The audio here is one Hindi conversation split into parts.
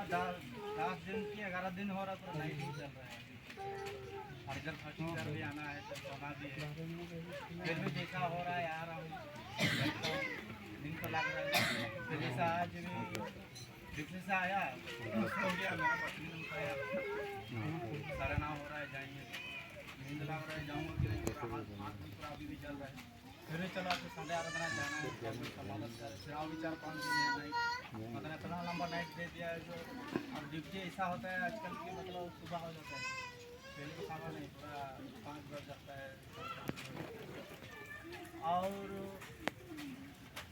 10 दिन की 11 दिन हो रहा तो नाइट ही चल रहा है। और इधर फर्स्ट इधर भी आना है तो सोना भी है। फिर भी जैसा हो रहा है आ रहा हूँ, दिन तो लग रहा है। फिर जैसा आज भी ड्यूटी से आया हो गया मेरा पत्नी का 9:30 हो रहा है, जाएंगे नींद लग रहा है, जाऊँगा कि नहीं पूरा हाथ पूरा अभी भी चल रहा है। फिर भी चला तो 11:30 जाना है, मदद कर फिर आओ भी 4-5 दिन है नाइट, मतलब इतना लंबा नाइट दे दिया है जो। और ड्यूटी ऐसा होता है आजकल की, मतलब सुबह हो जाता है, पहले तो खाना नहीं पूरा 5 बज जाता है। और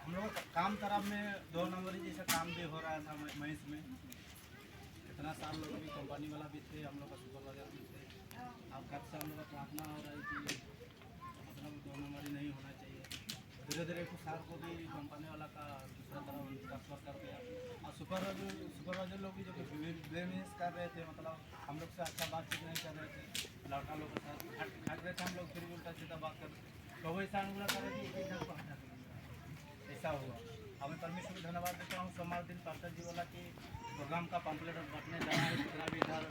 हम लोग काम तरफ में 2 नंबरी जैसा काम भी हो रहा था महेश में। इतना साल लोग भी कंपनी वाला भी थे, हम लोग का सुपरवाइजर भी थे। अब कब से हम लोग का प्रार्थना हो रहा है कि मतलब 2 नंबरी नहीं होना चाहिए। धीरे धीरे कुछ साल को भी कंपनी वाला का दूसरा तरफ ट्रांसफर कर दिया। और सुपरवाइजर लोग भी जो ब्लेमिस कर रहे थे, मतलब हम लोग से अच्छा बातचीत नहीं कर रहे थे, लड़का लोग के साथ हट रहे थे हम लोग, फिर भी उल्टा सीधा बात कर तो वैसा अनुग्रह कर रहे थे, इधर को हटा देंगे। ऐसा हुआ। हमें परमेश्वर को धन्यवाद देता हूँ सोमवार दिन पास्टर जी वाला कि प्रोग्राम का पम्पलेट बटने जाना है, जितना भी इधर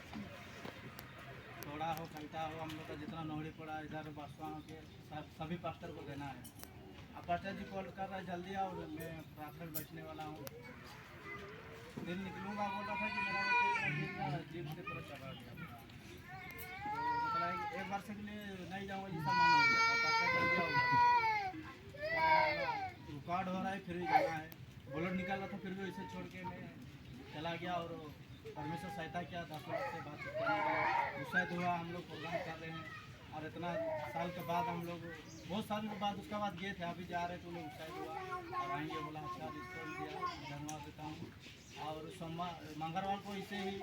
थोड़ा हो घंटा हो हम लोग का जितना नौड़ी पड़ा इधर बासवाओं के सभी पास्टर को देना है। अब पास्टर जी कॉल कर रहा है जल्दी आओ, मैं प्रार्थना में बैठने वाला हूँ। दिन निकलूँगा बोल रहा था कि मेरा बच्चा जिम से पूरा चला गया, तो मतलब एक बार से के लिए नहीं जाऊँगा जैसा मन हो गया। पास्टर जल्दी आओ, रिकॉर्ड हो रहा है फिर भी जाना है। बुलेट निकाल रहा था फिर भी वैसे छोड़ के मैं चला गया। और परमेश्वर सहायता किया, 10 लोग से बातचीत करने के उत्साहित हुआ। हम लोग प्रोग्राम कर रहे हैं और इतना साल के बाद हम लोग बहुत साल के बाद उसके बाद गए थे, अभी जा रहे थे, लोग उत्साहित हुआ और आएंगे बोला। अच्छा रिस्पॉन्स दिया, धन्यवाद देता हूँ। और सोमवार मंगलवार को इसे ही